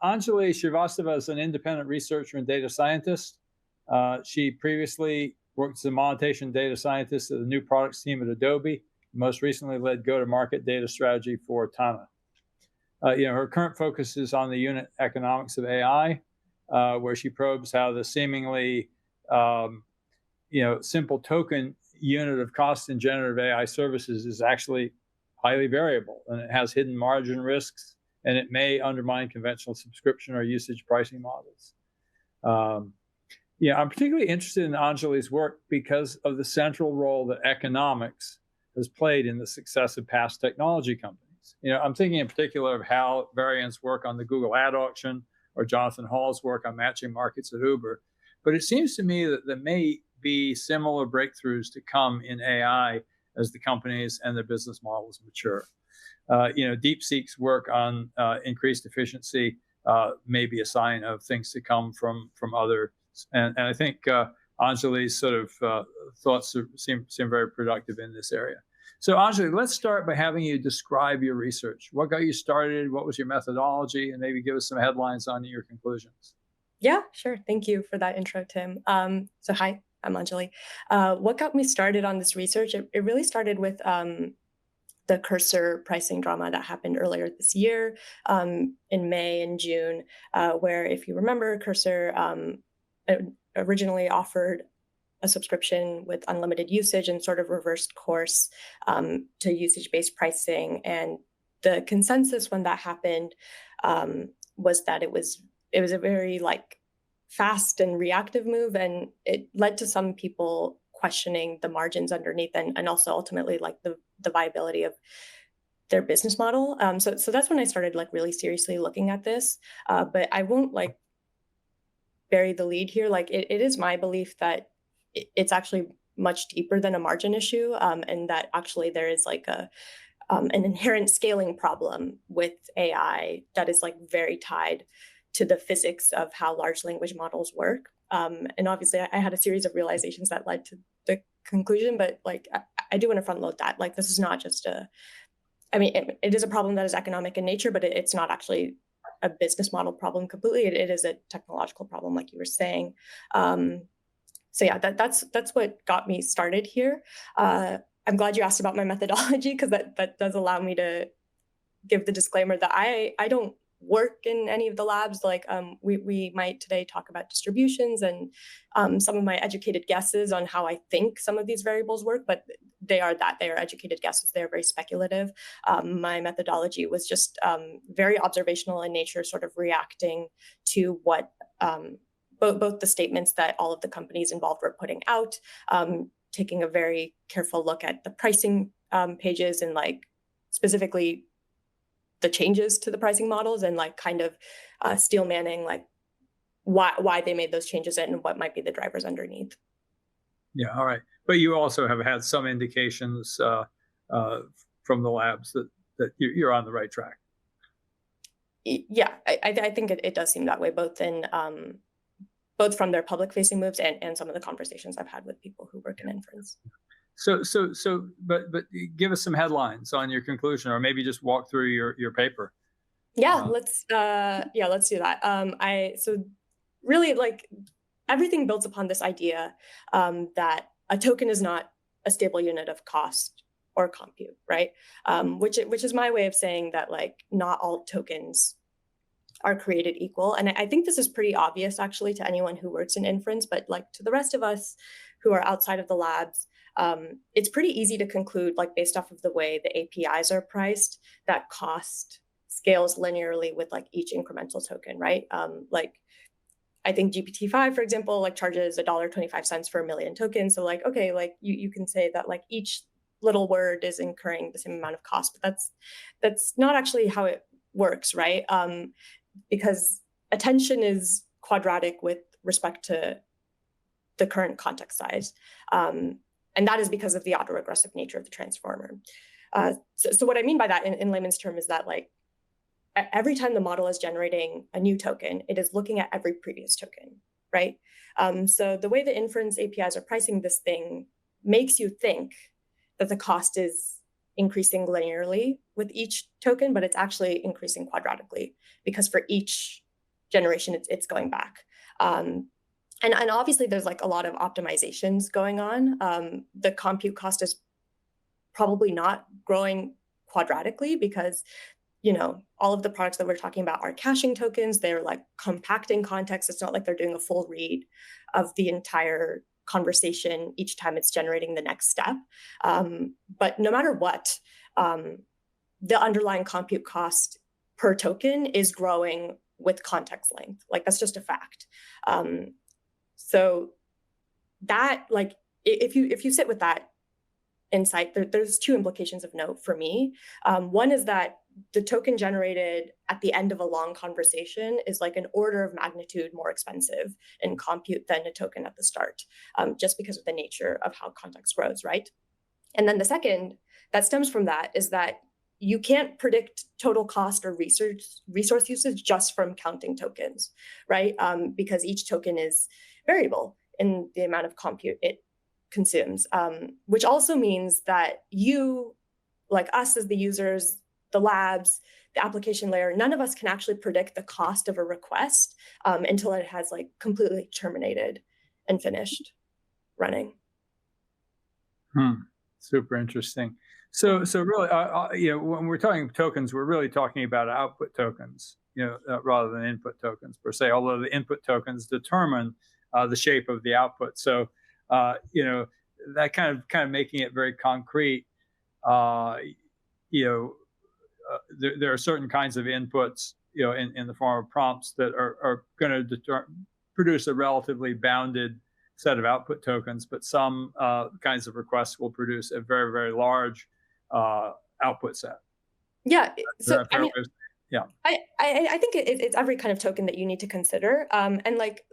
Anjali Shrivastava is an independent researcher and data scientist. She previously worked as a monetization data scientist at the new products team at Adobe. Most recently led go-to-market data strategy for Tana. Her current focus is on the unit economics of AI, where she probes how the seemingly simple token unit of cost in generative AI services is actually highly variable, and it has hidden margin risks, and it may undermine conventional subscription or usage pricing models. I'm particularly interested in Anjali's work because of the central role that economics has played in the success of past technology companies. I'm thinking in particular of how variance work on the Google ad auction or Jonathan Hall's work on matching markets at Uber. But it seems to me that there may be similar breakthroughs to come in AI as the companies and their business models mature. DeepSeek's work on increased efficiency may be a sign of things to come from others. And I think Anjali's sort of thoughts seem very productive in this area. So Anjali, let's start by having you describe your research. What got you started? What was your methodology? And maybe give us some headlines on your conclusions. Yeah, sure. Thank you for that intro, Tim. So hi, I'm Anjali. What got me started on this research? It really started with the Cursor pricing drama that happened earlier this year in May and June, where, if you remember, Cursor originally offered a subscription with unlimited usage and sort of reversed course to usage-based pricing. And the consensus when that happened was that it was a very fast and reactive move, and it led to some people questioning the margins underneath and also ultimately the viability of their business model. So that's when I started really seriously looking at this. But I won't bury the lead here. It is my belief that it's actually much deeper than a margin issue, and that actually there is an inherent scaling problem with AI that is very tied to the physics of how large language models work. And obviously I had a series of realizations that led to the conclusion, but I do want to front load that. This is not just it is a problem that is economic in nature, but it's not actually a business model problem completely. It is a technological problem, like you were saying. So yeah, that's what got me started here. I'm glad you asked about my methodology, because that does allow me to give the disclaimer that I don't work in any of the labs. We might today talk about distributions and some of my educated guesses on how I think some of these variables work, but they are educated guesses. They are very speculative. My methodology was just very observational in nature, sort of reacting to what both the statements that all of the companies involved were putting out, taking a very careful look at the pricing pages and specifically the changes to the pricing models, and steel manning why they made those changes and what might be the drivers underneath. Yeah, all right. But you also have had some indications from the labs that you're on the right track. Yeah, I think it does seem that way, both from their public-facing moves and some of the conversations I've had with people who work in inference. But give us some headlines on your conclusion, or maybe just walk through your paper. Yeah, let's do that. So really, everything builds upon this idea that a token is not a stable unit of cost or compute, right? Which is my way of saying that not all tokens are created equal. And I think this is pretty obvious actually to anyone who works in inference, but to the rest of us who are outside of the labs, it's pretty easy to conclude, based off of the way the APIs are priced, that cost scales linearly with each incremental token, right? I think GPT-5, for example, charges $1.25 for 1 million tokens. So you can say that each little word is incurring the same amount of cost, but that's not actually how it works, right? Because attention is quadratic with respect to the current context size. And that is because of the autoregressive nature of the transformer. So what I mean by that in layman's term is that every time the model is generating a new token, it is looking at every previous token, right? So the way the inference APIs are pricing this thing makes you think that the cost is increasing linearly with each token, but it's actually increasing quadratically, because for each generation, it's going back. And obviously there's like a lot of optimizations going on. The compute cost is probably not growing quadratically because, all of the products that we're talking about are caching tokens. They're like compacting context. It's not like they're doing a full read of the entire conversation each time it's generating the next step. But no matter what, the underlying compute cost per token is growing with context length. Like that's just a fact. So that, like, if you sit with that insight, there's two implications of note for me. One is that the token generated at the end of a long conversation is like an order of magnitude more expensive in compute than a token at the start, just because of the nature of how context grows, right? And then the second that stems from that is that you can't predict total cost or resource usage just from counting tokens, right? Because each token is variable in the amount of compute it consumes, which also means that you, like us as the users, the labs, the application layer, none of us can actually predict the cost of a request until it has like completely terminated and finished running. Super interesting. So really, when we're talking tokens, we're really talking about output tokens, rather than input tokens per se. Although the input tokens determine the shape of the output. So, that kind of making it very concrete. There are certain kinds of inputs, in the form of prompts that are going to produce a relatively bounded set of output tokens, but some kinds of requests will produce a very, very large output set. Yeah. So I think yeah. it's every kind of token that you need to consider. And like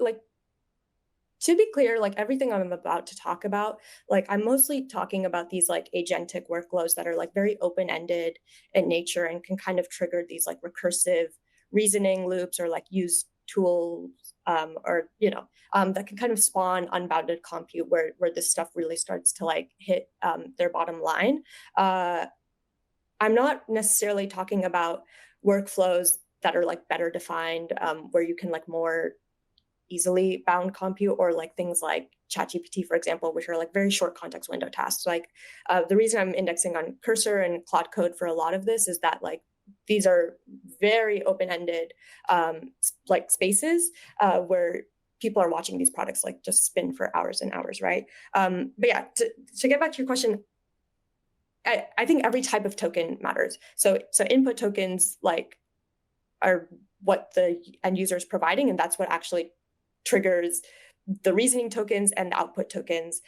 to be clear, like everything I'm about to talk about, like I'm mostly talking about these like agentic workflows that are like very open-ended in nature and can kind of trigger these like recursive reasoning loops or like use tools that can kind of spawn unbounded compute where this stuff really starts to like hit their bottom line. I'm not necessarily talking about workflows that are like better defined, where you can like more easily bound compute, or like things like ChatGPT, for example, which are like very short context window tasks. Like the reason I'm indexing on Cursor and Claude Code for a lot of this is that like these are very open-ended like spaces where people are watching these products like just spin for hours and hours, right? But yeah, to get back to your question, I think every type of token matters. So input tokens like are what the end user is providing, and that's what actually triggers the reasoning tokens and the output tokens,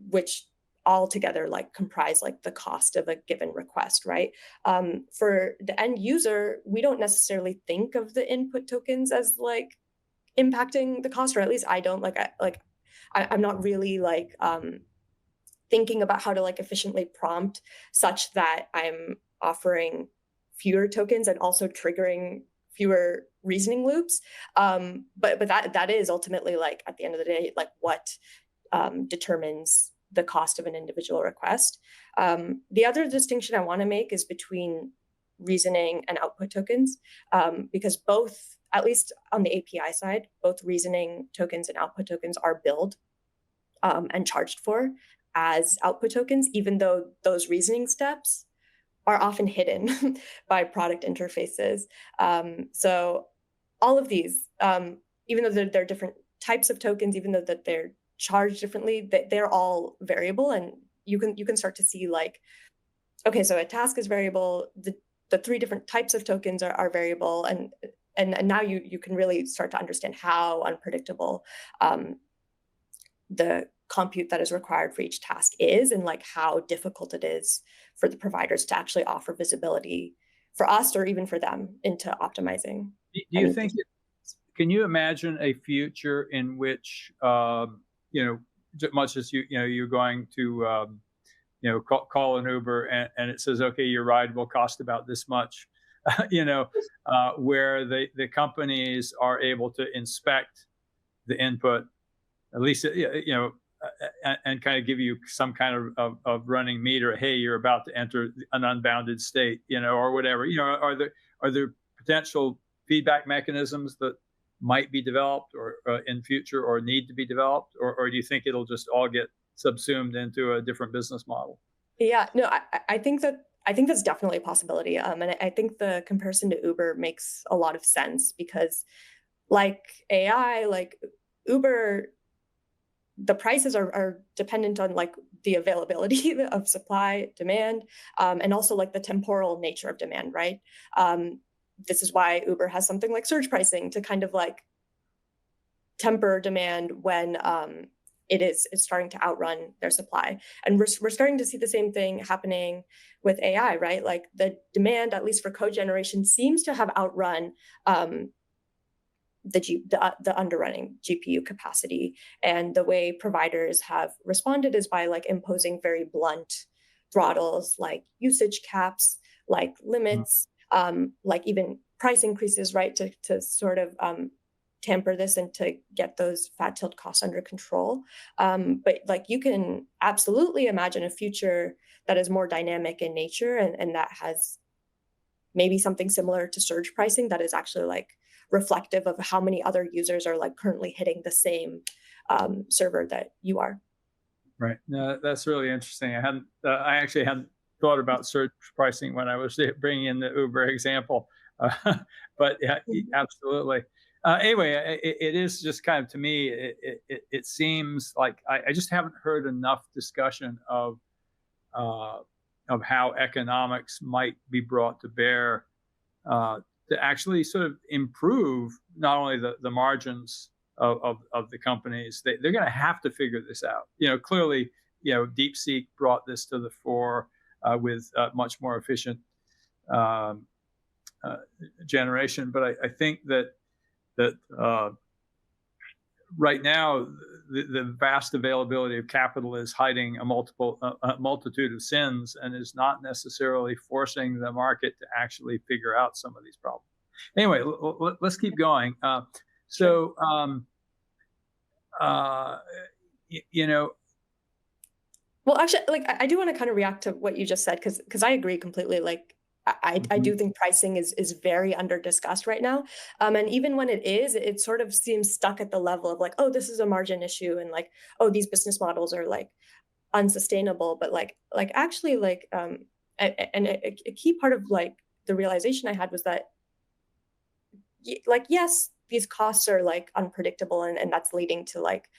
which all together like comprise like the cost of a given request, right? For the end user, we don't necessarily think of the input tokens as like impacting the cost, or at least I don't. I'm not really like thinking about how to like efficiently prompt such that I'm offering fewer tokens and also triggering fewer reasoning loops. But that is ultimately like at the end of the day, like what determines the cost of an individual request. The other distinction I want to make is between reasoning and output tokens, because both, at least on the API side, both reasoning tokens and output tokens are billed and charged for as output tokens, even though those reasoning steps are often hidden by product interfaces. So all of these, even though they're different types of tokens, even though that they're charged differently, they're all variable, and you can start to see like, okay, so a task is variable, the three different types of tokens are variable, and now you can really start to understand how unpredictable the compute that is required for each task is, and like how difficult it is for the providers to actually offer visibility for us or even for them into optimizing. Do you think, can you imagine a future in which, much as you're going to, call an Uber and it says, okay, your ride will cost about this much, where the companies are able to inspect the input, at least, and kind of give you some kind of running meter. Hey, you're about to enter an unbounded state, or whatever. Are there potential feedback mechanisms that might be developed or in future or need to be developed, or do you think it'll just all get subsumed into a different business model? Yeah, no, I think that's definitely a possibility. And I think the comparison to Uber makes a lot of sense because, like AI, like Uber, the prices are dependent on like the availability of supply, demand, and also like the temporal nature of demand, right? This is why Uber has something like surge pricing to kind of like temper demand when it's starting to outrun their supply. And we're starting to see the same thing happening with AI, right? Like the demand, at least for code generation, seems to have outrun the underrunning GPU capacity. And the way providers have responded is by like imposing very blunt throttles, like usage caps, like limits, like even price increases, right? To sort of tamper this and to get those fat tilt costs under control. But like you can absolutely imagine a future that is more dynamic in nature and that has maybe something similar to surge pricing that is actually like reflective of how many other users are like currently hitting the same server that you are. Right. No, that's really interesting. I actually hadn't thought about surge pricing when I was bringing in the Uber example, but yeah, absolutely. Anyway, it is just kind of, to me, it seems like I just haven't heard enough discussion of how economics might be brought to bear to actually sort of improve not only the margins of the companies. They're going to have to figure this out. Clearly, DeepSeek brought this to the fore with much more efficient generation. But I think that right now the vast availability of capital is hiding a multitude of sins and is not necessarily forcing the market to actually figure out some of these problems. Anyway, let's keep going. So, well, actually, like I do want to kind of react to what you just said because I agree completely. Like I do think pricing is very under discussed right now. And even when it is, it sort of seems stuck at the level of like, oh, this is a margin issue, and like, oh, these business models are like unsustainable. But like actually, like, and a key part of like the realization I had was that, like, yes, these costs are like unpredictable, and that's leading to like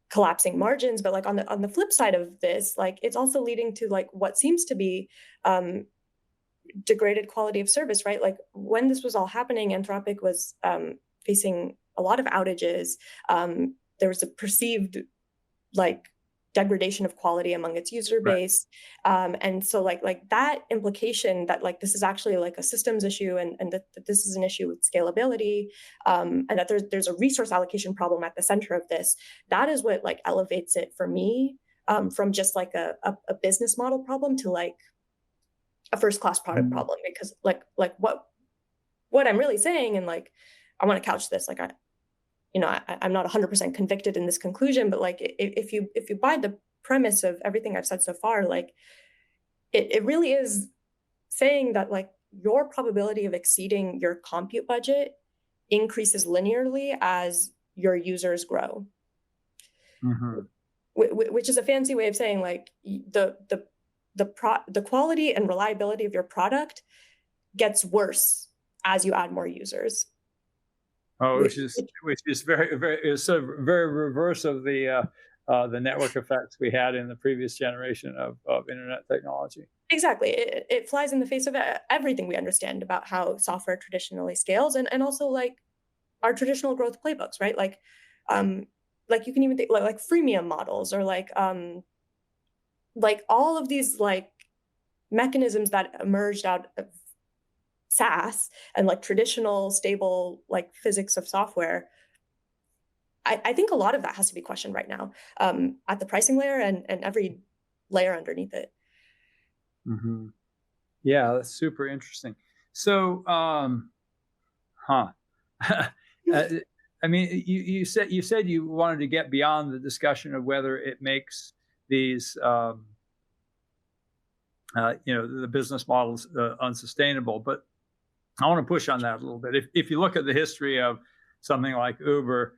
collapsing margins. But like on the flip side of this, like it's also leading to like what seems to be degraded quality of service, right? Like when this was all happening, Anthropic was facing a lot of outages. There was a perceived like degradation of quality among its user base. Right. And so like that implication that like this is actually like a systems issue and that this is an issue with scalability, and that there's a resource allocation problem at the center of this, that is what like elevates it for me from just like a business model problem to like a first-class product problem. Because like what I'm really saying, and like I want to couch this, like I'm not 100% convicted in this conclusion, but like if you buy the premise of everything I've said so far, like it really is saying that like your probability of exceeding your compute budget increases linearly as your users grow, which is a fancy way of saying like the quality and reliability of your product gets worse as you add more users. Oh, which is very sort of very reverse of the network effects we had in the previous generation of internet technology. Exactly, it flies in the face of everything we understand about how software traditionally scales, and also like our traditional growth playbooks, right? Like you can even think like freemium models, or like all of these like mechanisms that emerged out of SaaS and like traditional stable like physics of software. I think a lot of that has to be questioned right now at the pricing layer and every layer underneath it. Yeah, that's super interesting. So, I mean, you said you wanted to get beyond the discussion of whether it makes these the business models unsustainable, but I want to push on that a little bit. If you look at the history of something like Uber,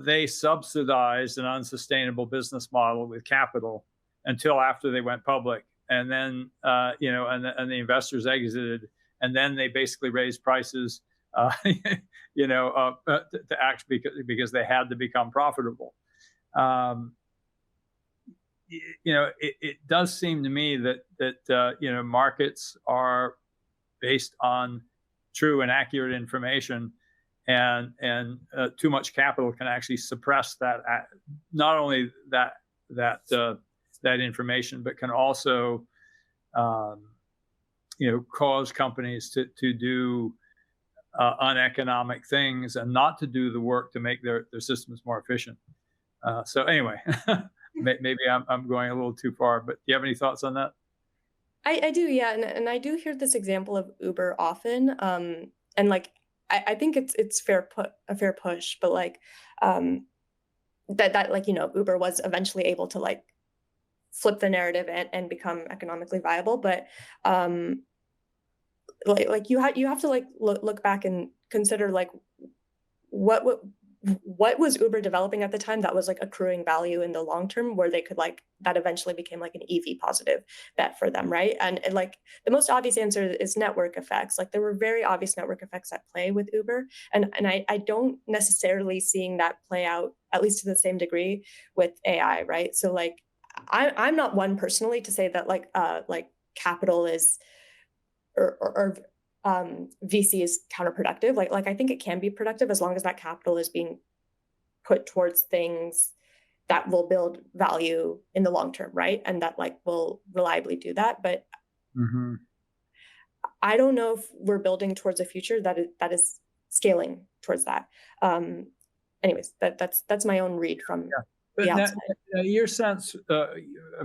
they subsidized an unsustainable business model with capital until after they went public, and then and the investors exited, and then they basically raised prices, to act because they had to become profitable. It does seem to me that markets are based on true and accurate information, and too much capital can actually suppress that, not only that information, but can also cause companies to do uneconomic things and not to do the work to make their systems more efficient. So anyway, maybe I'm going a little too far, but do you have any thoughts on that? I do, yeah, and I do hear this example of Uber often, and like I think it's a fair push, but like that like Uber was eventually able to like flip the narrative and become economically viable, but like you have to like look back and consider like what was Uber developing at the time that was like accruing value in the long term, where they could like that eventually became like an EV positive bet for them, right? And like the most obvious answer is network effects. Like there were very obvious network effects at play with Uber, and I don't necessarily seeing that play out, at least to the same degree, with AI, right? So like I'm not one personally to say that like capital is or VC is counterproductive. Like I think it can be productive as long as that capital is being put towards things that will build value in the long term, right? And that like will reliably do that. But I don't know if we're building towards a future that is scaling towards that. Anyways, that's my own read from the outside. Your sense,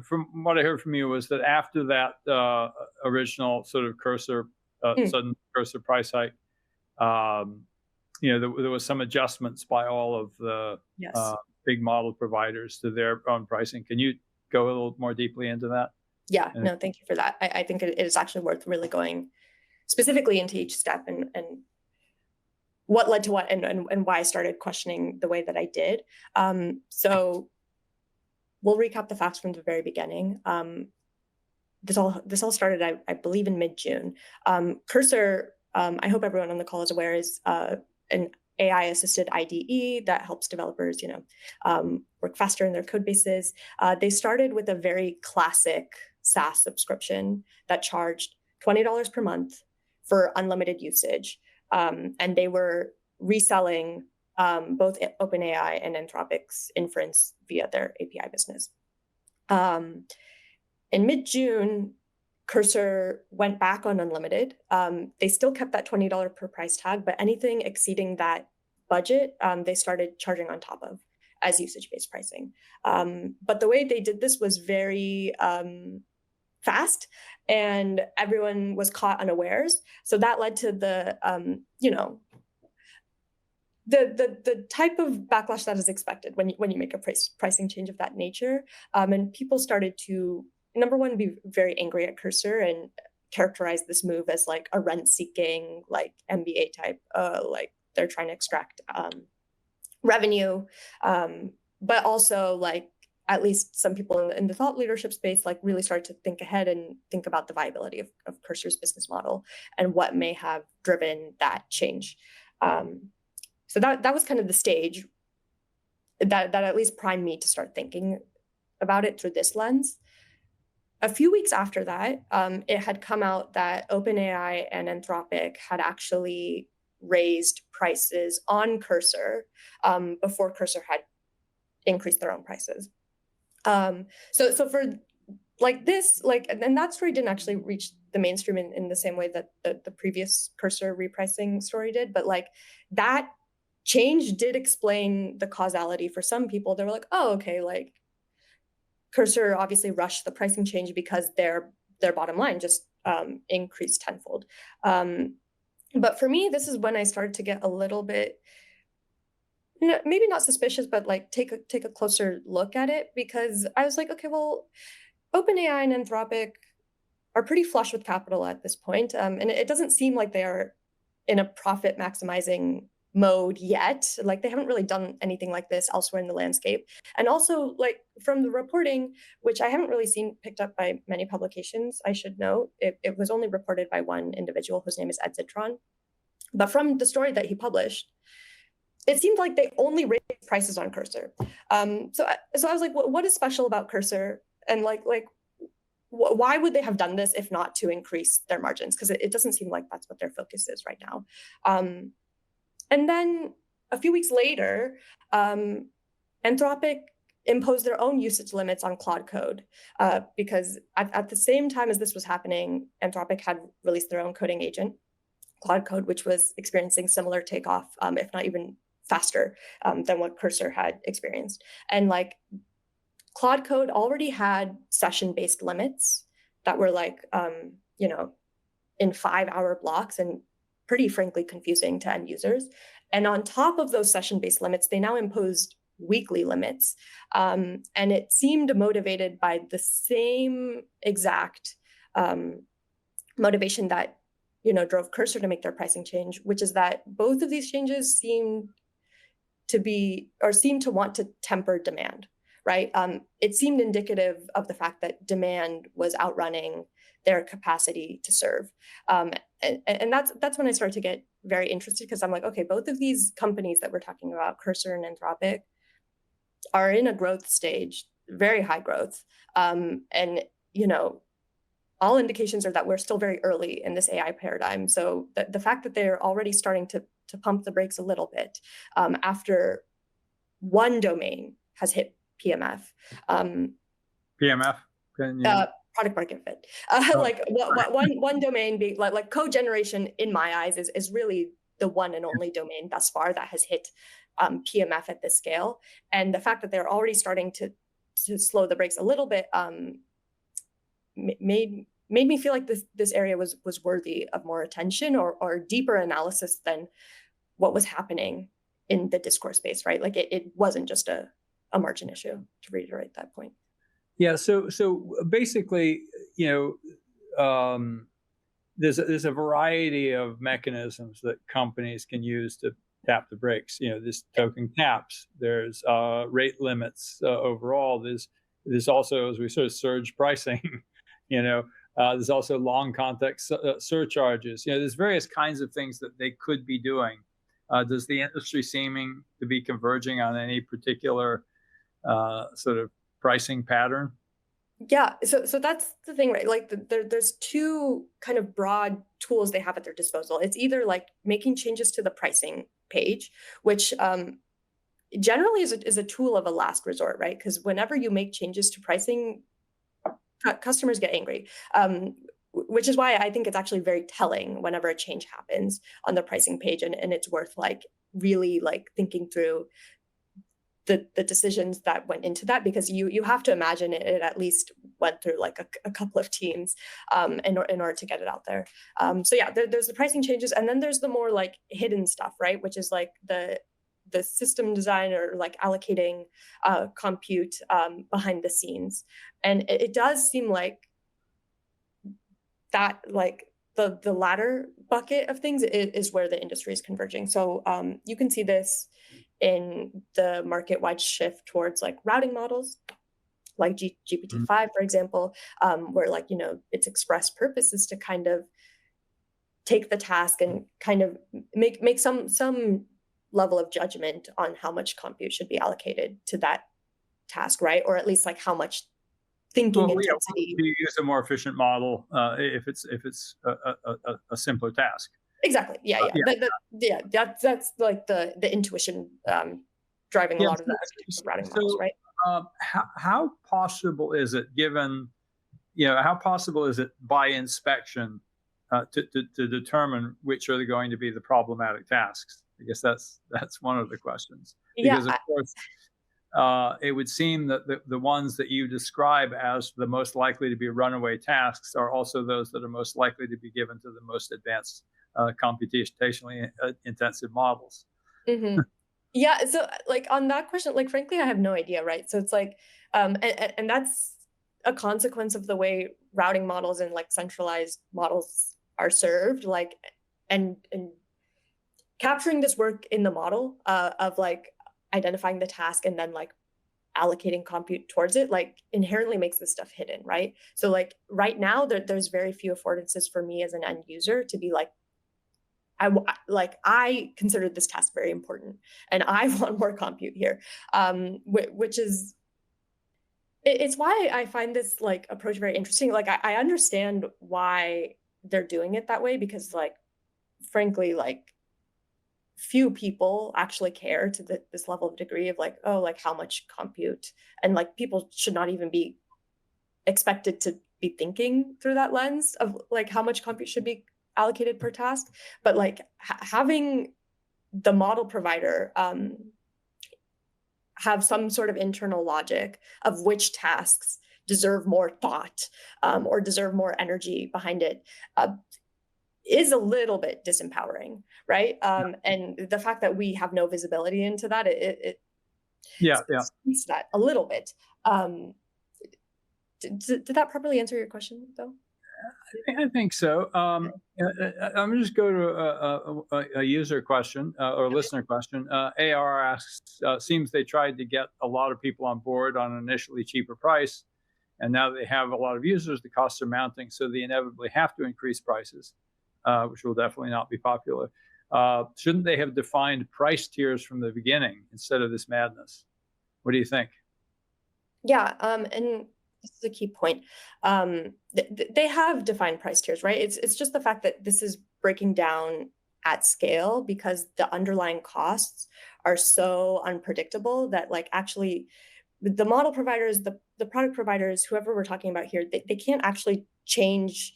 from what I heard from you, was that after that original sort of Cursor sudden Cursor price hike, there was some adjustments by all of the big model providers to their own pricing. Can you go a little more deeply into that? Yeah, no, thank you for that. I think it is actually worth really going specifically into each step and what led to what and why I started questioning the way that I did. So we'll recap the facts from the very beginning. This all started, I believe, in mid-June. Cursor, I hope everyone on the call is aware, is an AI-assisted IDE that helps developers, work faster in their code bases. They started with a very classic SaaS subscription that charged $20 per month for unlimited usage, and they were reselling both OpenAI and Anthropic's inference via their API business. In mid-June, Cursor went back on unlimited. They still kept that $20 per price tag, but anything exceeding that budget, they started charging on top of as usage-based pricing. But the way they did this was very fast, and everyone was caught unawares. So that led to the type of backlash that is expected when you make a pricing change of that nature. And people started to, number one, be very angry at Cursor and characterize this move as like a rent-seeking, like MBA type, like they're trying to extract revenue. But also like at least some people in the thought leadership space like really started to think ahead and think about the viability of Cursor's business model and what may have driven that change. So that was kind of the stage that at least primed me to start thinking about it through this lens. A few weeks after that, it had come out that OpenAI and Anthropic had actually raised prices on Cursor before Cursor had increased their own prices. So for like this, and that story didn't actually reach the mainstream in the same way that the previous Cursor repricing story did, but like that change did explain the causality for some people. They were like, oh, okay, like Cursor obviously rushed the pricing change because their bottom line just increased tenfold. But for me, this is when I started to get a little bit, maybe not suspicious, but like take a closer look at it, because I was like, okay, well, OpenAI and Anthropic are pretty flush with capital at this point, and it doesn't seem like they are in a profit maximizing mode yet. Like they haven't really done anything like this elsewhere in the landscape. And also like from the reporting, which I haven't really seen picked up by many publications, I should note, it was only reported by one individual whose name is Ed Zitron. But from the story that he published, it seemed like they only raised prices on Cursor. So I was like, what is special about Cursor? And why would they have done this if not to increase their margins? Because it doesn't seem like that's what their focus is right now. And then a few weeks later, Anthropic imposed their own usage limits on Claude Code because at the same time as this was happening, Anthropic had released their own coding agent, Claude Code, which was experiencing similar takeoff, if not even faster than what Cursor had experienced. And like Claude Code already had session-based limits that were like, in 5-hour blocks and pretty frankly confusing to end users. And on top of those session-based limits, they now imposed weekly limits. And it seemed motivated by the same exact motivation that drove Cursor to make their pricing change, which is that both of these changes seem to want to temper demand, right? It seemed indicative of the fact that demand was outrunning their capacity to serve. And that's when I started to get very interested, because I'm like, okay, both of these companies that we're talking about, Cursor and Anthropic, are in a growth stage, very high growth. And all indications are that we're still very early in this AI paradigm. So the fact that they're already starting to pump the brakes a little bit after one domain has hit PMF. PMF? Can you... product market fit. Like one domain being like code generation, in my eyes, is really the one and only domain thus far that has hit PMF at this scale. And the fact that they're already starting to slow the brakes a little bit made me feel like this area was worthy of more attention or deeper analysis than what was happening in the discourse space, right? Like it wasn't just a margin issue, to reiterate that point. Yeah. So basically, there's a variety of mechanisms that companies can use to tap the brakes. This token caps. There's rate limits overall. There's also, as we sort of surge pricing. There's also long context surcharges. There's various kinds of things that they could be doing. Does the industry seeming to be converging on any particular sort of pricing pattern? Yeah, so that's the thing, right? Like there's two kind of broad tools they have at their disposal. It's either like making changes to the pricing page, which generally is a tool of a last resort, right? Because whenever you make changes to pricing, customers get angry, which is why I think it's actually very telling whenever a change happens on the pricing page, and it's worth like really like thinking through the decisions that went into that, because you have to imagine it at least went through like a couple of teams in order to get it out there. So yeah, there's the pricing changes, and then there's the more like hidden stuff, right? Which is like the system design, or like allocating compute behind the scenes. And it does seem like that, like the latter bucket of things is where the industry is converging. So you can see this in the market-wide shift towards like routing models, like GPT-5, for example, where like, its express purpose is to kind of take the task and kind of make some level of judgment on how much compute should be allocated to that task, right? Or at least like how much thinking intensity. Do you use a more efficient model if it's a simpler task? Exactly. Yeah. That's like the intuition driving a lot of the routing models, right? How possible is it, given, how possible is it by inspection to determine which are going to be the problematic tasks? I guess that's one of the questions. Because of course, it would seem that the ones that you describe as the most likely to be runaway tasks are also those that are most likely to be given to the most advanced computationally intensive models. Mm-hmm. Yeah. So like on that question, like frankly, I have no idea, right? So it's like, and that's a consequence of the way routing models and like centralized models are served. Like, and capturing this work in the model of like identifying the task and then like allocating compute towards it, like inherently makes this stuff hidden, right? So like right now, there's very few affordances for me as an end user to be like, I consider this task very important and I want more compute here, which is, it's why I find this like approach very interesting. Like I understand why they're doing it that way, because like, frankly, like few people actually care to this level of degree of like, oh, like how much compute, and like people should not even be expected to be thinking through that lens of like how much compute should be allocated per task. But like having the model provider have some sort of internal logic of which tasks deserve more thought or deserve more energy behind it is a little bit disempowering, right? And the fact that we have no visibility into that, it speaks to that a little bit. Did that properly answer your question, though? I think so. I'm just go to a user question or listener question. AR asks, seems they tried to get a lot of people on board on an initially cheaper price, and now they have a lot of users, the costs are mounting, so they inevitably have to increase prices, which will definitely not be popular. Shouldn't they have defined price tiers from the beginning instead of this madness? What do you think? Yeah, and this is a key point. They have defined price tiers, right? It's just the fact that this is breaking down at scale because the underlying costs are so unpredictable that like actually the model providers, the product providers, whoever we're talking about here, they can't actually change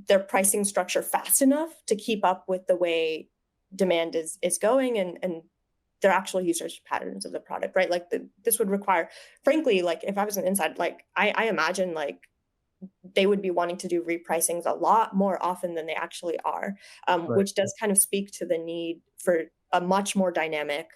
their pricing structure fast enough to keep up with the way demand is going and their actual usage patterns of the product, right? Like this would require, frankly, like if I was an inside, like I imagine like they would be wanting to do repricings a lot more often than they actually are, Right. which does kind of speak to the need for a much more dynamic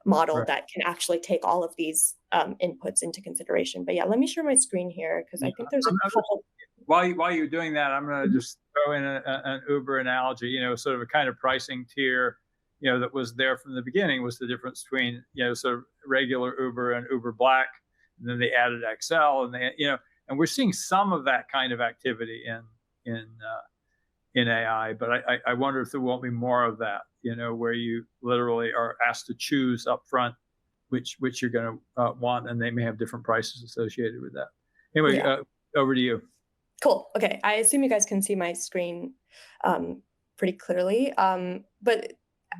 model Right. that can actually take all of these inputs into consideration. But yeah, let me share my screen here because I think there's a couple. While you're doing that, I'm going to just throw in an Uber analogy, sort of a kind of pricing tier, that was there from the beginning was the difference between, sort of regular Uber and Uber Black. And then they added XL and and we're seeing some of that kind of activity in AI, but I wonder if there won't be more of that, where you literally are asked to choose up front which you're going to want, and they may have different prices associated with that. Anyway, yeah. Over to you. Cool. Okay. I assume you guys can see my screen pretty clearly. But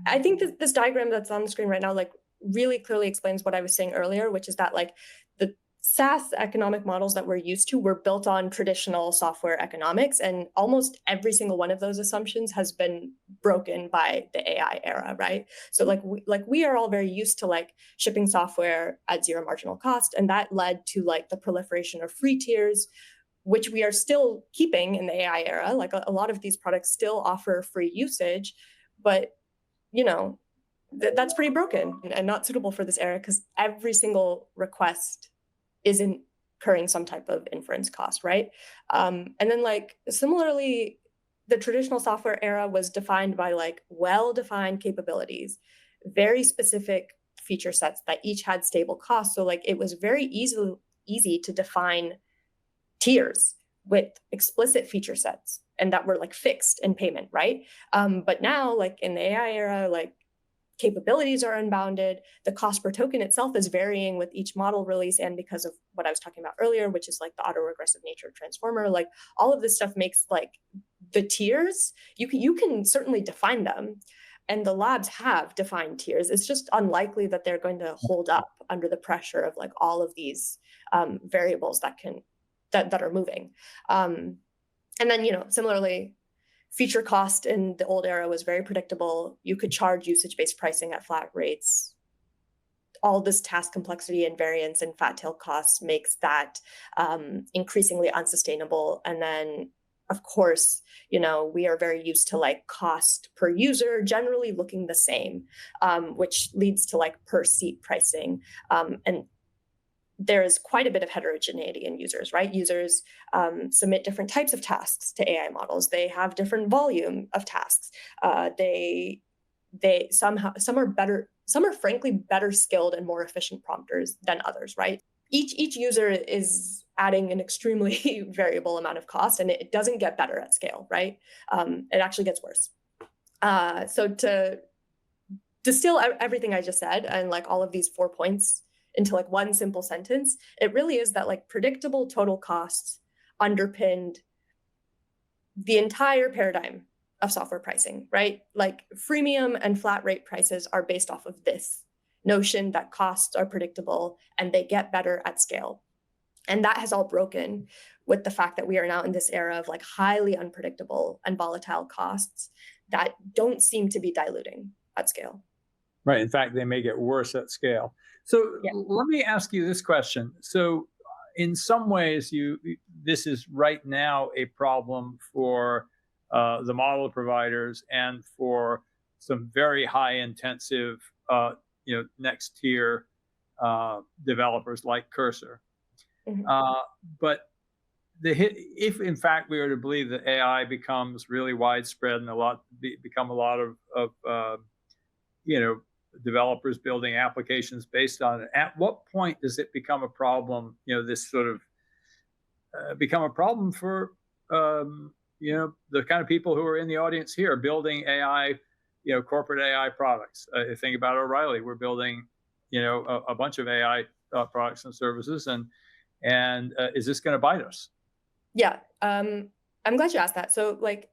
I think this diagram that's on the screen right now, like really clearly explains what I was saying earlier, which is that like the SaaS economic models that we're used to were built on traditional software economics, and almost every single one of those assumptions has been broken by the AI era, right? So like we are all very used to like shipping software at zero marginal cost, and that led to like the proliferation of free tiers, which we are still keeping in the AI era. Like a lot of these products still offer free usage, but that's pretty broken and not suitable for this era because every single request is incurring some type of inference cost, right? And then like similarly, the traditional software era was defined by like well-defined capabilities, very specific feature sets that each had stable costs. So like it was very easy to define tiers with explicit feature sets and that were like fixed in payment, right? But now, like in the AI era, like capabilities are unbounded. The cost per token itself is varying with each model release, and because of what I was talking about earlier, which is like the autoregressive nature of transformer, like all of this stuff makes like the tiers, you can certainly define them, and the labs have defined tiers. It's just unlikely that they're going to hold up under the pressure of like all of these variables that are moving. And then, similarly, feature cost in the old era was very predictable. You could charge usage-based pricing at flat rates. All this task complexity and variance and fat tail costs makes that increasingly unsustainable. And then, of course, we are very used to like cost per user generally looking the same, which leads to like per seat pricing. And there is quite a bit of heterogeneity in users, right? Users submit different types of tasks to AI models. They have different volume of tasks. They some are frankly better skilled and more efficient prompters than others, right? Each user is adding an extremely variable amount of cost, and it doesn't get better at scale, right? It actually gets worse. So to distill everything I just said and like all of these 4 points into like one simple sentence, it really is that like predictable total costs underpinned the entire paradigm of software pricing, right? Like freemium and flat rate prices are based off of this notion that costs are predictable and they get better at scale. And that has all broken with the fact that we are now in this era of like highly unpredictable and volatile costs that don't seem to be diluting at scale. Right. In fact, they may get worse at scale. So let me ask you this question. So in some ways, this is right now a problem for the model providers and for some very high intensive, next tier developers like Cursor. But if in fact we are to believe that AI becomes really widespread and become a lot of developers building applications based on it, at what point does it become a problem? This sort of become a problem for the kind of people who are in the audience here building AI, corporate AI products. Think about O'Reilly. We're building, a bunch of AI products and services, and is this going to bite us? Yeah, I'm glad you asked that. So like,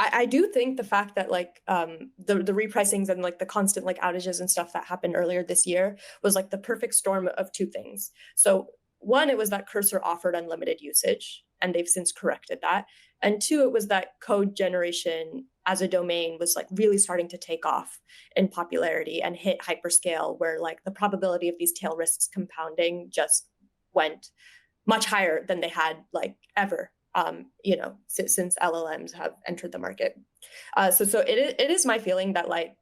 I do think the fact that like the repricings and like the constant like outages and stuff that happened earlier this year was like the perfect storm of two things. So one, it was that Cursor offered unlimited usage, and they've since corrected that. And two, it was that code generation as a domain was like really starting to take off in popularity and hit hyperscale, where like the probability of these tail risks compounding just went much higher than they had like ever. Since LLMs have entered the market. So it is my feeling that like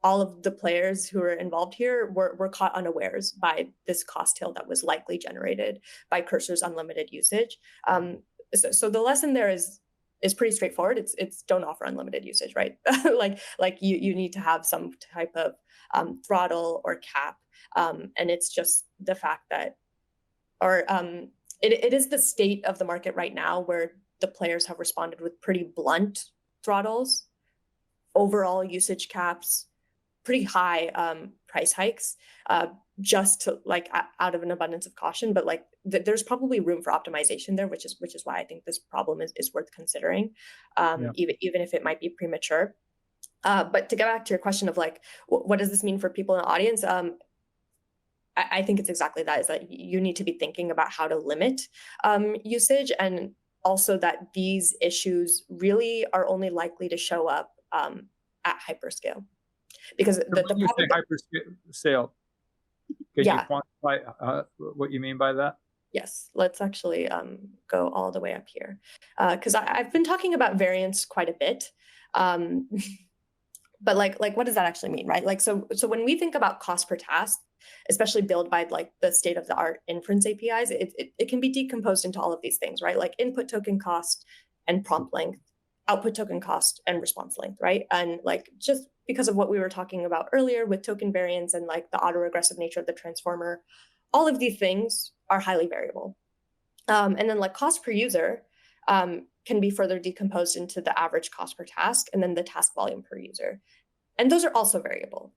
all of the players who are involved here were caught unawares by this cost tail that was likely generated by Cursor's unlimited usage. So the lesson there is pretty straightforward. It's don't offer unlimited usage, right? like you need to have some type of throttle or cap, and it's just the fact that, It is the state of the market right now where the players have responded with pretty blunt throttles, overall usage caps, pretty high price hikes, just to like out of an abundance of caution. But like there's probably room for optimization there, which is why I think this problem is worth considering, even if it might be premature. But to get back to your question of like, what does this mean for people in the audience? I think it's exactly that, is that you need to be thinking about how to limit usage, and also that these issues really are only likely to show up at hyperscale. Because the when you say hyperscale, could you quantify what you mean by that? Yes, let's actually go all the way up here, because I've been talking about variance quite a bit. But like what does that actually mean, right? Like so when we think about cost per task, especially built by like the state of the art inference APIs, it can be decomposed into all of these things, right? Like input token cost and prompt length, output token cost and response length, right? And like just because of what we were talking about earlier with token variance and like the autoregressive nature of the transformer, all of these things are highly variable. And then like cost per user can be further decomposed into the average cost per task and then the task volume per user. And those are also variable.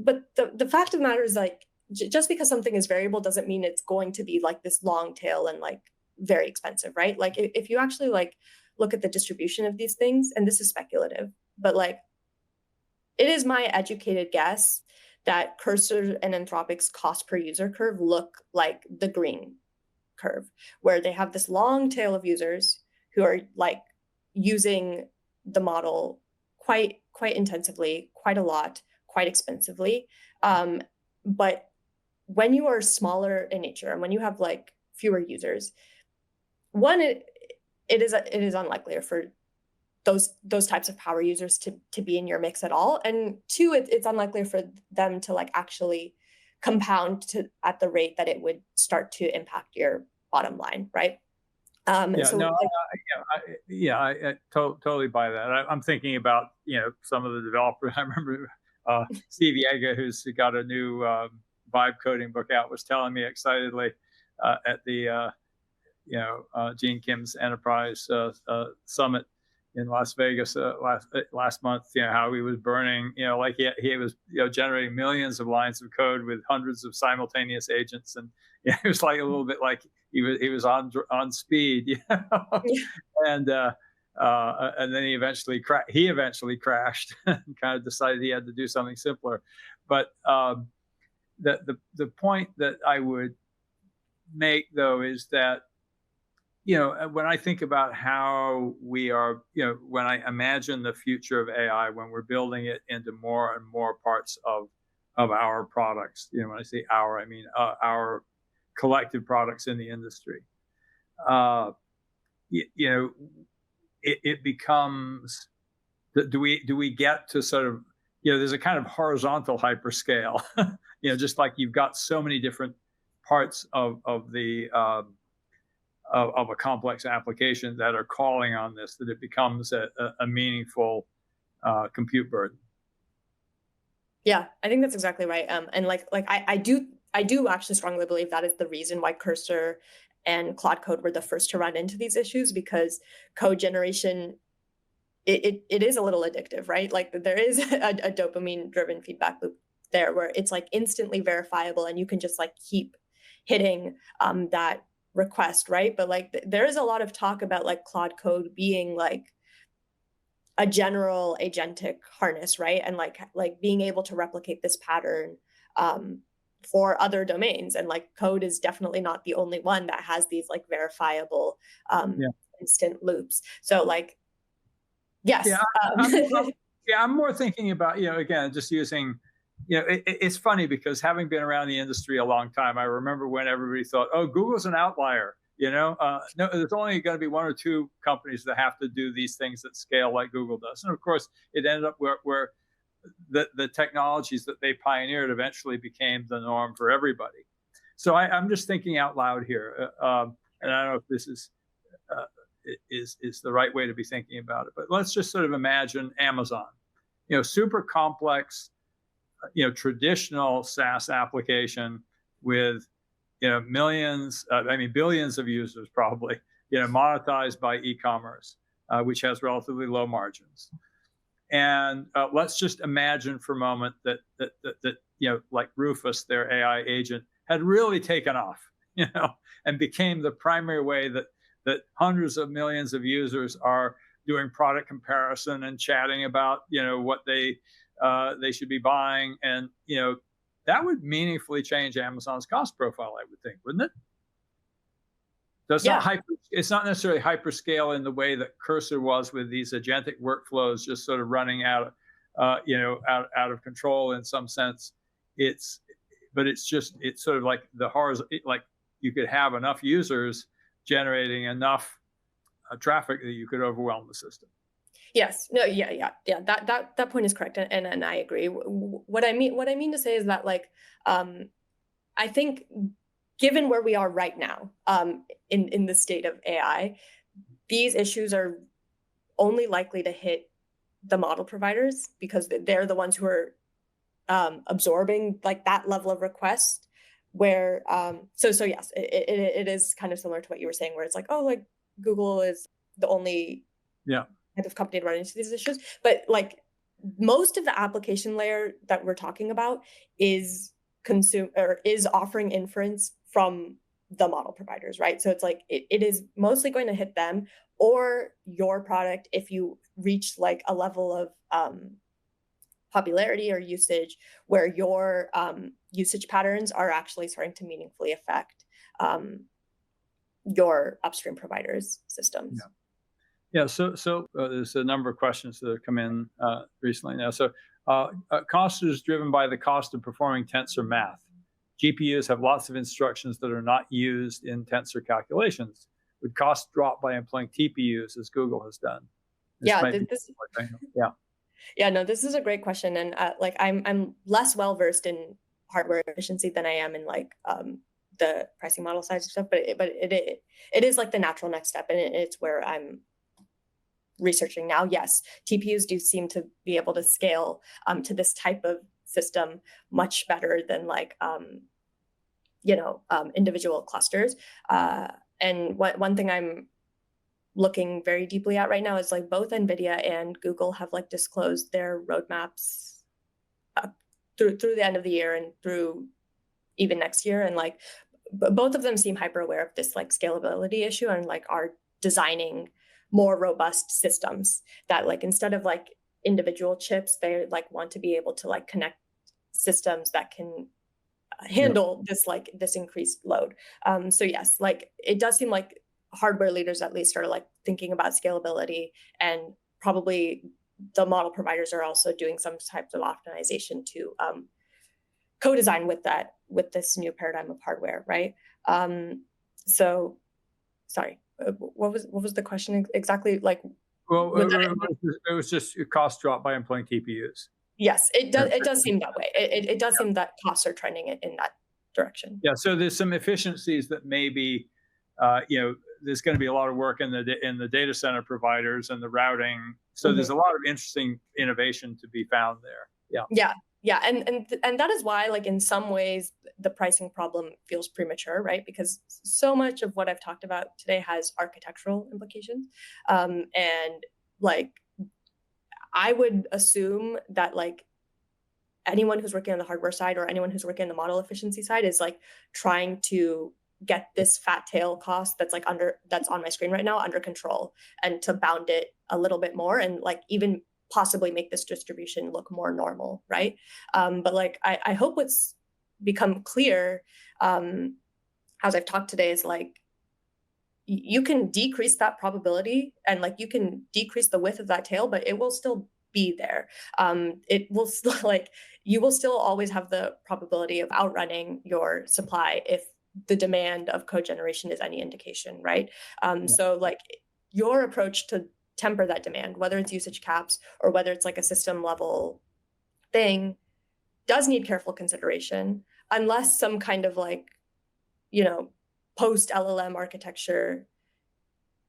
But the fact of the matter is like, just because something is variable doesn't mean it's going to be like this long tail and like very expensive, right? Like if you actually like look at the distribution of these things, and this is speculative, but like it is my educated guess that Cursor and Anthropic's cost per user curve look like the green curve, where they have this long tail of users who are like using the model quite intensively, quite a lot, quite expensively. But when you are smaller in nature and when you have like fewer users, one, it is unlikely for those types of power users to be in your mix at all. And two, it's unlikely for them to like actually compound at the rate that it would start to impact your bottom line, right? Yeah, So no, like, I totally buy that. I'm thinking about some of the developers. I remember Steve Yeager, who's got a new vibe coding book out, was telling me excitedly at the Gene Kim's Enterprise Summit in Las Vegas last month. How he was burning. Like he was generating millions of lines of code with hundreds of simultaneous agents, and it was like a little bit like he was on speed. And then he eventually crashed and kind of decided he had to do something simpler. But the point that I would make, though, is that when I think about how we are, when I imagine the future of AI, when we're building it into more and more parts of our products, when I say our, I mean our collective products in the industry, it becomes, do we get to sort of, there's a kind of horizontal hyperscale, just like you've got so many different parts of a complex application that are calling on this, that it becomes a meaningful compute burden. Yeah, I think that's exactly right. And I do actually strongly believe that is the reason why Cursor and Claude Code were the first to run into these issues, because code generation, it is a little addictive, right? Like there is a dopamine driven feedback loop there where it's like instantly verifiable and you can just like keep hitting that request, right? But like there is a lot of talk about like Claude Code being like a general agentic harness, right? And like being able to replicate this pattern for other domains. And like code is definitely not the only one that has these like verifiable instant loops. So like, yes. I'm more thinking about, again, just using, it's funny because having been around the industry a long time, I remember when everybody thought, oh, Google's an outlier. No, there's only going to be one or two companies that have to do these things at scale like Google does. And of course, it ended up where the technologies that they pioneered eventually became the norm for everybody. So I'm just thinking out loud here. And I don't know if this is the right way to be thinking about it, but let's just sort of imagine Amazon, super complex, traditional SaaS application with, millions, billions of users probably, monetized by e-commerce, which has relatively low margins. And let's just imagine for a moment that like Rufus, their AI agent, had really taken off, and became the primary way that hundreds of millions of users are doing product comparison and chatting about, what they should be buying. And, that would meaningfully change Amazon's cost profile, I would think, wouldn't it? So it's not necessarily hyperscale in the way that Cursor was with these agentic workflows just sort of running out of control in some sense. It's sort of like the horizontal, like you could have enough users generating enough traffic that you could overwhelm the system. Yes. No. Yeah. That point is correct, and I agree. What I mean to say is that like, I think, given where we are right now, in the state of AI, these issues are only likely to hit the model providers because they're the ones who are absorbing like that level of request. Where so yes, it is kind of similar to what you were saying, where it's like, oh, like Google is the only type of company to run into these issues, but like most of the application layer that we're talking about is offering inference from the model providers, right? So it's like it is mostly going to hit them or your product if you reach like a level of popularity or usage where your usage patterns are actually starting to meaningfully affect your upstream providers' systems. Yeah. So there's a number of questions that have come in recently now. So cost is driven by the cost of performing tensor math. GPUs have lots of instructions that are not used in tensor calculations. Would cost drop by employing TPUs as Google has done? Yeah, no, this is a great question, and like I'm less well versed in hardware efficiency than I am in like the pricing model size and stuff, but it is like the natural next step, and it's where I'm researching now. Yes, TPUs do seem to be able to scale to this type of system much better than like individual clusters. And one thing I'm looking very deeply at right now is like both NVIDIA and Google have like disclosed their roadmaps through the end of the year and through even next year, and like both of them seem hyper aware of this like scalability issue, and like are designing more robust systems that like instead of like individual chips, they like want to be able to like connect systems that can handle this increased load. So yes, like it does seem like hardware leaders at least are like thinking about scalability, and probably the model providers are also doing some types of optimization to co-design with this new paradigm of hardware, right? So sorry, what was the question exactly? Like, well, it was just your cost drop by employing TPUs. Yes, it does seem that way. It does seem that costs are trending in that direction. Yeah, so there's some efficiencies that maybe, there's going to be a lot of work in the data center providers and the routing. So there's a lot of interesting innovation to be found there. Yeah, and that is why, like in some ways, the pricing problem feels premature, right? Because so much of what I've talked about today has architectural implications, and like I would assume that like anyone who's working on the hardware side or anyone who's working on the model efficiency side is like trying to get this fat tail cost that's on my screen right now under control, and to bound it a little bit more, and like even possibly make this distribution look more normal, right? But like I hope what's become clear as I've talked today is like you can decrease that probability, and like you can decrease the width of that tail, but it will still be there. It will still like you will still always have the probability of outrunning your supply if the demand of code generation is any indication, right? So like your approach to temper that demand, whether it's usage caps or whether it's like a system level thing, does need careful consideration, unless some kind of like, post LLM architecture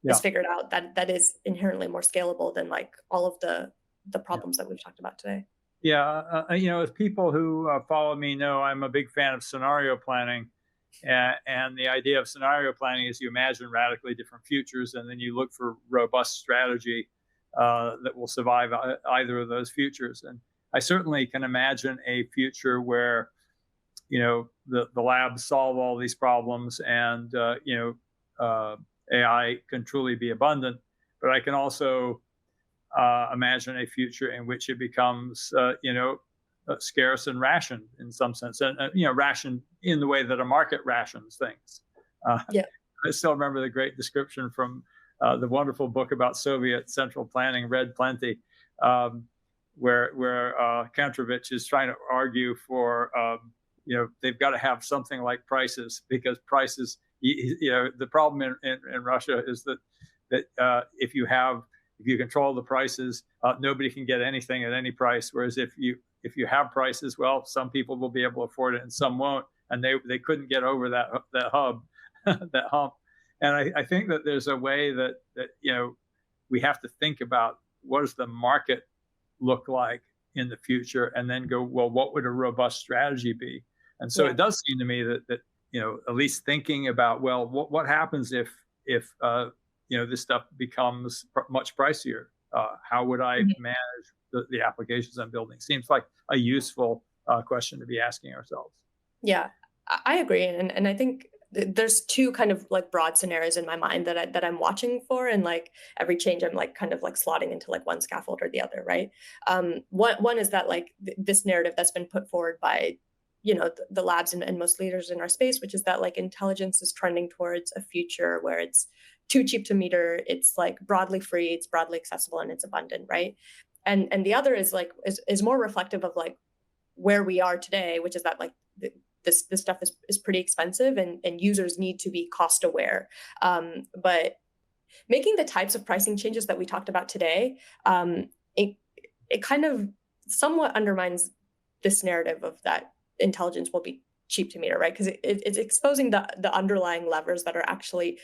is figured out that is inherently more scalable than like all of the problems that we've talked about today. Yeah, as people who follow me know, I'm a big fan of scenario planning. And the idea of scenario planning is you imagine radically different futures, and then you look for robust strategy that will survive either of those futures. And I certainly can imagine a future where, the labs solve all these problems, and AI can truly be abundant. But I can also imagine a future in which it becomes, scarce and rationed in some sense, and rationed in the way that a market rations things. I still remember the great description from the wonderful book about Soviet central planning, Red Plenty, where Kantrovich is trying to argue for they've got to have something like prices, because prices, the problem in Russia is that if you control the prices, nobody can get anything at any price. Whereas if you have prices, well, some people will be able to afford it and some won't, and they couldn't get over that that hump. And I think that there's a way that we have to think about what does the market look like in the future, and then go, well, what would a robust strategy be? And so it does seem to me that at least thinking about, well, what happens if this stuff becomes much pricier? How would I manage the applications I'm building? Seems like a useful question to be asking ourselves. Yeah, I agree, and I think there's two kind of like broad scenarios in my mind that I'm watching for, and like every change I'm like kind of like slotting into like one scaffold or the other, right? One is that like this narrative that's been put forward by the labs and most leaders in our space, which is that like intelligence is trending towards a future where it's too cheap to meter, it's like broadly free, it's broadly accessible, and it's abundant, right? And the other is like is more reflective of like where we are today, which is that like this stuff is pretty expensive, and users need to be cost aware. But making the types of pricing changes that we talked about today, it kind of somewhat undermines this narrative of that intelligence will be cheap to meter, right? Because it's exposing the underlying levers that are actually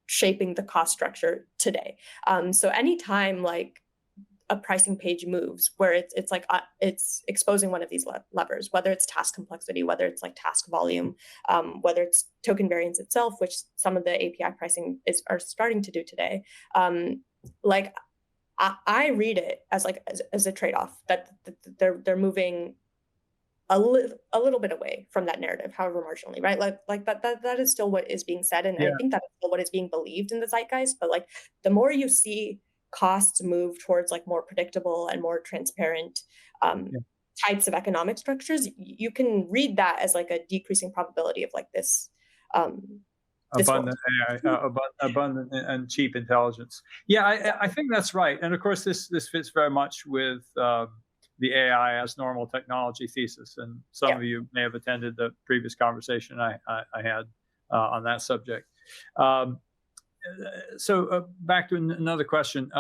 shaping the cost structure today. So anytime like a pricing page moves where it's like it's exposing one of these levers, whether it's task complexity, whether it's like task volume, whether it's token variance itself, which some of the API pricing are starting to do today. Like I read it as like as a trade-off that they're moving a little bit away from that narrative, however marginally, right? Like that is still what is being said, and I think that is still what is being believed in the zeitgeist. But like the more you see costs move towards like more predictable and more transparent types of economic structures, you can read that as like a decreasing probability of like this abundant AI, abundant and cheap intelligence. Yeah, I think that's right. And of course, this fits very much with the AI as normal technology thesis. And some of you may have attended the previous conversation I had on that subject. So back to another question.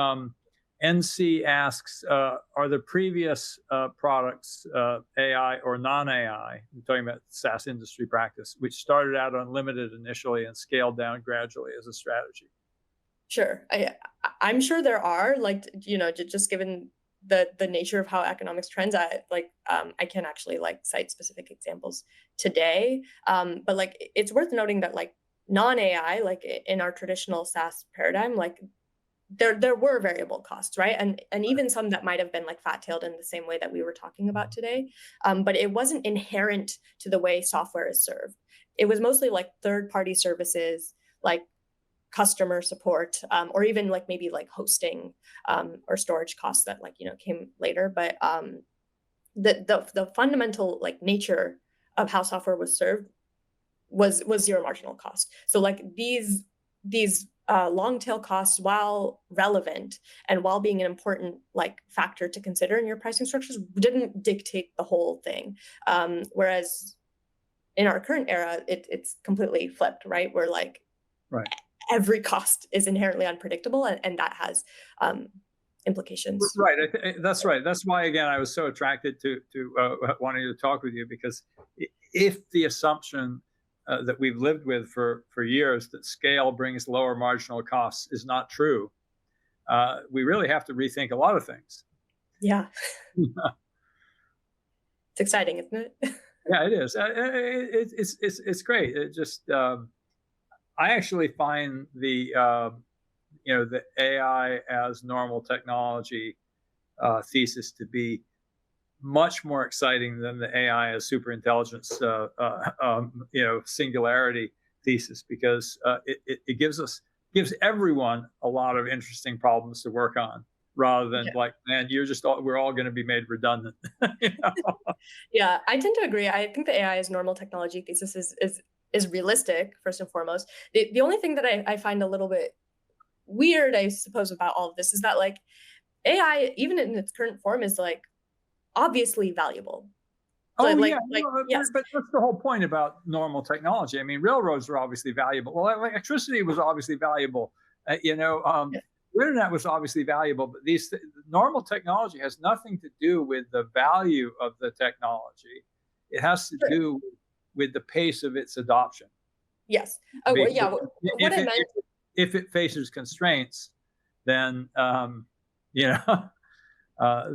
NC asks, are the previous products AI or non-AI, I'm talking about SaaS industry practice, which started out unlimited initially and scaled down gradually as a strategy? Sure. I'm sure there are, like, you know, just given the nature of how economics trends, I can actually like cite specific examples today. But like it's worth noting that like non-AI, like in our traditional SaaS paradigm, like there were variable costs, right? And even some that might have been like fat-tailed in the same way that we were talking about today. But it wasn't inherent to the way software is served. It was mostly like third-party services, like customer support, or even like maybe like hosting or storage costs that like, you know, came later. But the fundamental like nature of how software was served was zero marginal cost. So like these long tail costs, while relevant and while being an important like factor to consider in your pricing structures, didn't dictate the whole thing. Whereas in our current era, it's completely flipped, right? Where like every cost is inherently unpredictable, and that has implications. Right, that's right. That's why, again, I was so attracted to wanting to talk with you, because if the assumption that we've lived with for years, that scale brings lower marginal costs, is not true, we really have to rethink a lot of things. Yeah. It's exciting, isn't it? Yeah, it is. It's great. It just I actually find the the AI as normal technology thesis to be much more exciting than the AI as superintelligence singularity thesis, because it gives everyone a lot of interesting problems to work on, rather than like, man, we're all going to be made redundant. You know? Yeah, I tend to agree. I think the AI as normal technology thesis is realistic, first and foremost. The only thing that I find a little bit weird, I suppose, about all of this is that like AI, even in its current form, is like obviously valuable. But that's the whole point about normal technology. I mean, railroads are obviously valuable. Well, electricity was obviously valuable. The internet was obviously valuable. But normal technology has nothing to do with the value of the technology. It has to do with the pace of its adoption. Yes. Oh, well, yeah. What I meant, if it faces constraints, then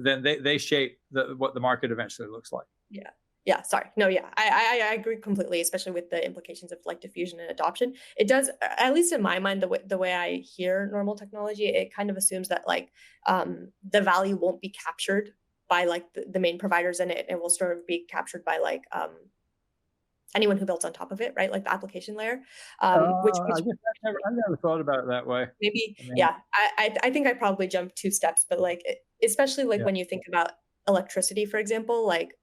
then they shape what the market eventually looks like. Yeah. Sorry. No. Yeah. I agree completely, especially with the implications of like diffusion and adoption. It does, at least in my mind, the way I hear normal technology, it kind of assumes that like the value won't be captured by like the main providers in it. It will sort of be captured by like anyone who builds on top of it, right? Like the application layer. I never thought about it that way. Maybe, I think I probably jumped 2 steps, but like, especially like when you think about electricity, for example, like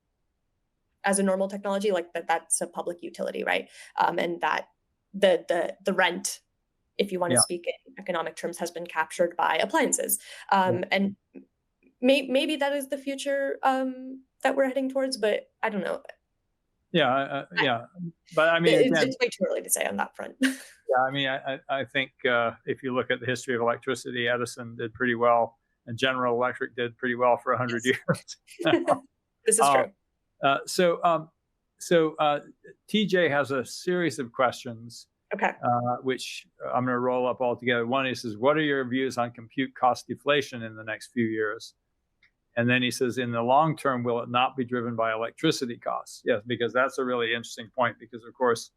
as a normal technology, like that's a public utility, right? And that the rent, if you want to speak in economic terms, has been captured by appliances. And maybe that is the future that we're heading towards, but I don't know. But I mean, it's way too early to say on that front. I mean, I think if you look at the history of electricity, Edison did pretty well, and General Electric did pretty well for 100 years. This is true. TJ has a series of questions, Okay. which I'm going to roll up all together. One, he says, what are your views on compute cost deflation in the next few years? And then he says, in the long term, will it not be driven by electricity costs? Yes, because that's a really interesting point, because, of course,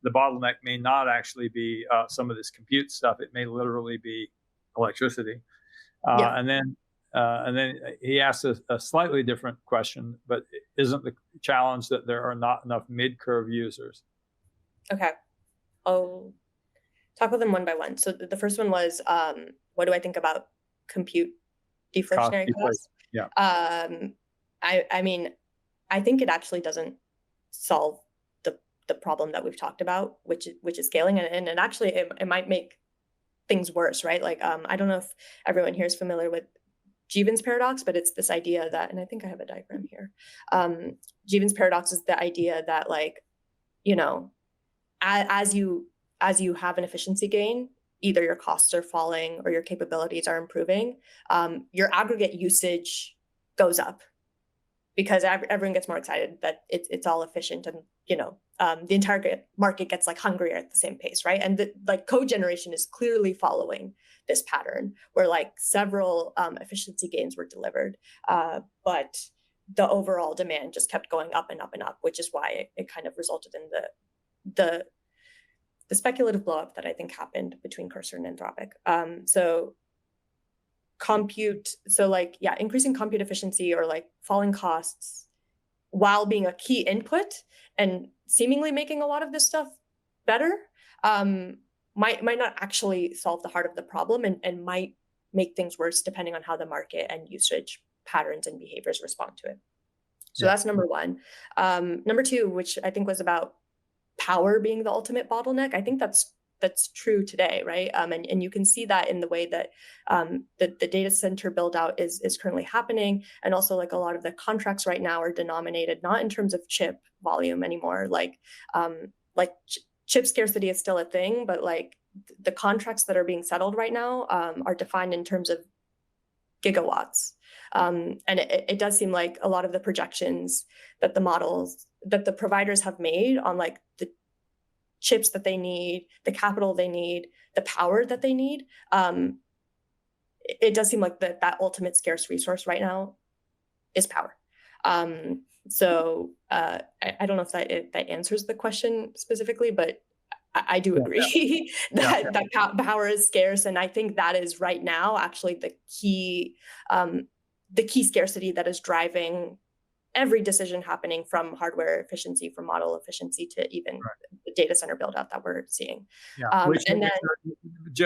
the bottleneck may not actually be some of this compute stuff. It may literally be electricity. And then he asks a slightly different question, but isn't the challenge that there are not enough mid-curve users? Okay. I'll tackle them one by one. So the first one was, what do I think about compute deflationary costs? Yeah. I mean, I think it actually doesn't solve the problem that we've talked about, which is scaling, and actually it might make things worse, right? Like, I don't know if everyone here is familiar with Jevons paradox, but it's this idea that, and I think I have a diagram here. Jevons paradox is the idea that, like, as you have an efficiency gain, either your costs are falling or your capabilities are improving, your aggregate usage goes up because everyone gets more excited that it's all efficient, and the entire market gets like hungrier at the same pace, right? And like code generation is clearly following this pattern where like several efficiency gains were delivered, but the overall demand just kept going up and up and up, which is why it kind of resulted in the speculative blow up that I think happened between Cursor and Anthropic. Increasing compute efficiency or like falling costs while being a key input and seemingly making a lot of this stuff better might not actually solve the heart of the problem, and might make things worse depending on how the market and usage patterns and behaviors respond to it. So that's number one. Number two, which I think was about power being the ultimate bottleneck. I think that's true today, right? And you can see that in the way that the data center build out is currently happening, and also like a lot of the contracts right now are denominated not in terms of chip volume anymore. Like chip scarcity is still a thing, but like the contracts that are being settled right now are defined in terms of gigawatts. And it does seem like a lot of the projections that the providers have made on like the chips that they need, the capital they need, the power that they need, it does seem like that ultimate scarce resource right now is power. I don't know if that answers the question specifically, but I do agree that power is scarce, and I think that is right now actually the key scarcity that is driving every decision happening, from hardware efficiency, from model efficiency, to even the data center build out that we're seeing.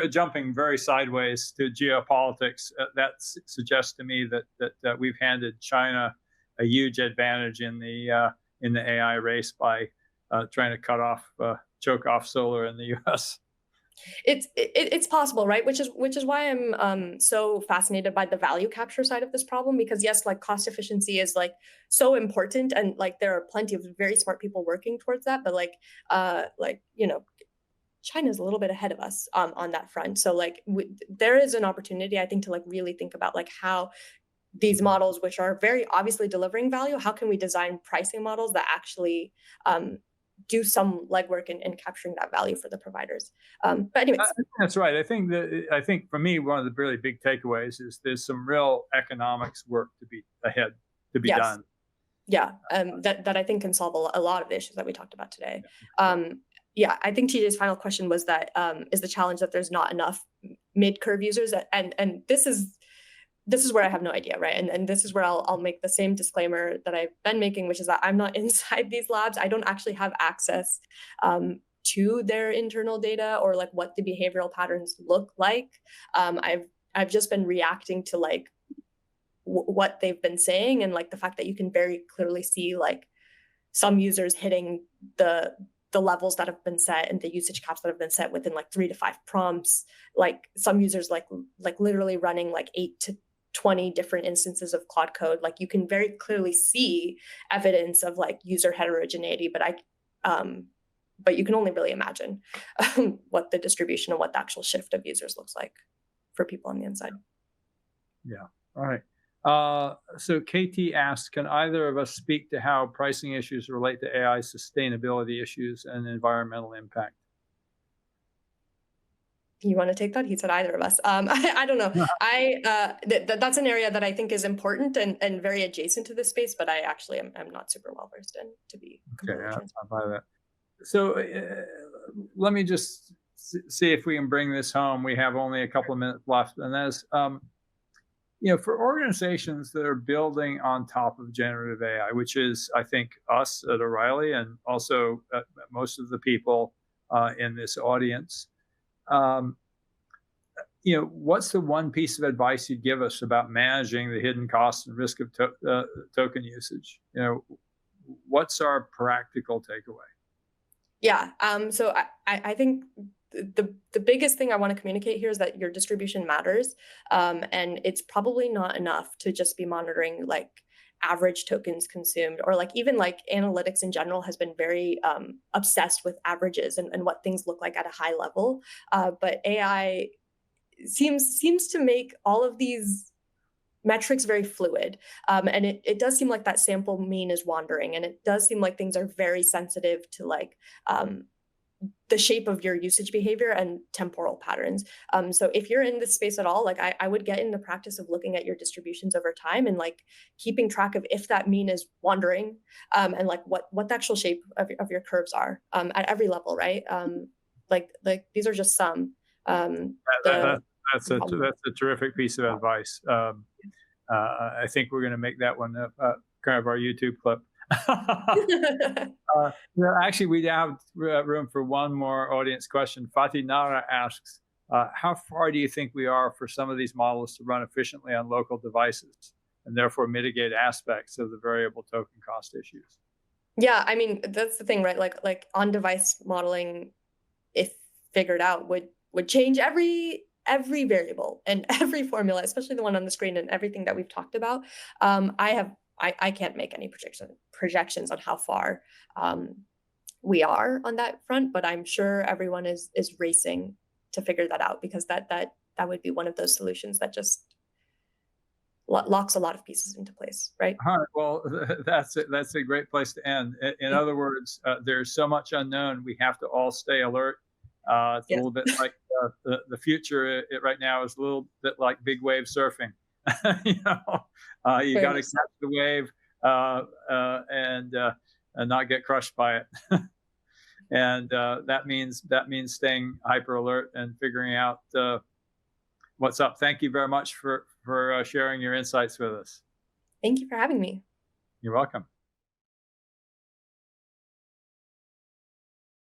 Jumping very sideways to geopolitics, that suggests to me that we've handed China a huge advantage in the AI race by trying to choke off solar in the U.S. It's possible, right? Which is why I'm so fascinated by the value capture side of this problem, because yes, like cost efficiency is like so important, and like there are plenty of very smart people working towards that, but China's a little bit ahead of us on that front. So like there is an opportunity, I think, to like really think about like how these models, which are very obviously delivering value, how can we design pricing models that actually do some legwork in capturing that value for the providers. But anyways, that's right. I think for me, one of the really big takeaways is there's some real economics work to be done. Yeah, that I think can solve a lot of the issues that we talked about today. I think TJ's final question was that is the challenge that there's not enough mid-curve users, and this is where I have no idea, right? And this is where I'll make the same disclaimer that I've been making, which is that I'm not inside these labs. I don't actually have access to their internal data or like what the behavioral patterns look like. I've just been reacting to like what they've been saying, and like the fact that you can very clearly see like some users hitting the levels that have been set and the usage caps that have been set within like 3 to 5 prompts. Like some users like literally running like 8 to 20 different instances of Claude Code. Like you can very clearly see evidence of like user heterogeneity, but you can only really imagine what the distribution and what the actual shift of users looks like for people on the inside. Yeah. All right. So KT asks, can either of us speak to how pricing issues relate to AI sustainability issues and environmental impact? You want to take that? He said either of us. I don't know. That's an area that I think is important and very adjacent to this space, but I actually am not super well versed in, to be completely transparent. I'll buy that. So let me just see if we can bring this home. We have only a couple of minutes left, and that is, for organizations that are building on top of generative AI, which is, I think, us at O'Reilly and also most of the people in this audience. What's the one piece of advice you'd give us about managing the hidden costs and risk of token usage? What's our practical takeaway? Yeah. So I think the biggest thing I want to communicate here is that your distribution matters, and it's probably not enough to just be monitoring like average tokens consumed, or like even like analytics in general has been very obsessed with averages and what things look like at a high level. But AI seems to make all of these metrics very fluid. And it does seem like that sample mean is wandering, and it does seem like things are very sensitive to like the shape of your usage behavior and temporal patterns. So if you're in this space at all, like I would get in the practice of looking at your distributions over time and like keeping track of if that mean is wandering, and like what the actual shape of your curves are at every level, right? Like these are just some. That's a terrific piece of advice. I think we're going to make that one kind of our YouTube clip. Actually, we have room for one more audience question. Fatih Nara asks, how far do you think we are for some of these models to run efficiently on local devices and therefore mitigate aspects of the variable token cost issues? Yeah, I mean, that's the thing, right? Like on-device modeling, if figured out, would change every variable and every formula, especially the one on the screen and everything that we've talked about. I can't make any projections on how far we are on that front, but I'm sure everyone is racing to figure that out, because that would be one of those solutions that just locks a lot of pieces into place, right? All right. Well, that's a great place to end. In other words, there's so much unknown. We have to all stay alert. It's a little bit like the future. Right now is a little bit like big wave surfing. You got to catch the wave and not get crushed by it. And that means staying hyper alert and figuring out what's up. Thank you very much for sharing your insights with us. Thank you for having me. You're welcome.